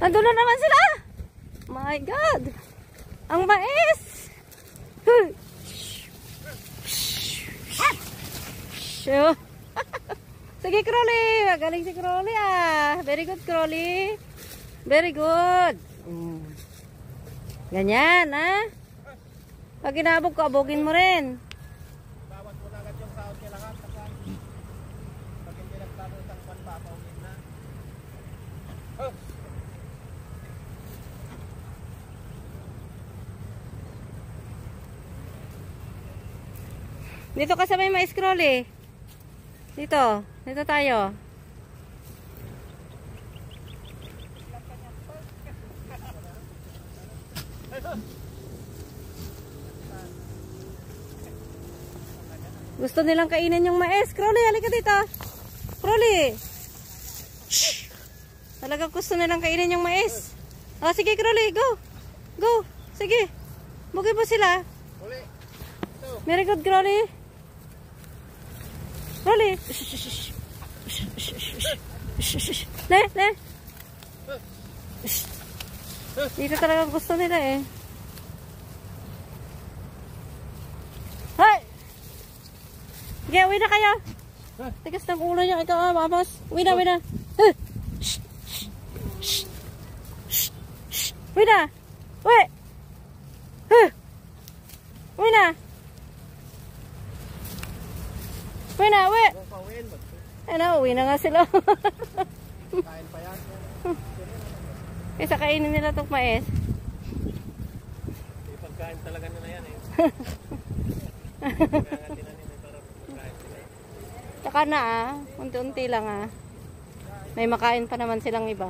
Nandun na naman sila. My God. Ang mais. Shoo. Sige, Crowley. Magaling si Crowley ah. Very good, Crowley. Very good. Ganyan, ha? Pag inabog ko, abogin mo rin. Bawas mo na agad yung sahod niya lahat. Pag hindi nagbago isang pan pa, paugin na. Dito ka sa may ma-scroll eh. Dito. Dito tayo. Gusto nilang kainin yung mais. Crowley, halika dito. Crowley. Shh. Talaga gusto nilang kainin yung mais. Oh, sige Crowley, go. Go. Sige. Bugay mo sila. Very good, Crowley. Crowley. Le, le. Dito talaga gusto nila eh. Hoy! Sige, uwi na kayo. Tigas ng ulo nyo. Ikaw, vamos. Uwi na, uwi na. Uwi na. Uwi. Uwi na. Uwi na, uwi. Ano, uwi na nga sila. Kain pa yan. Kaysa kainin nila itong mais. Ipagkain talaga nila yan eh. Tsaka na unti-unti lang May makain pa naman silang iba.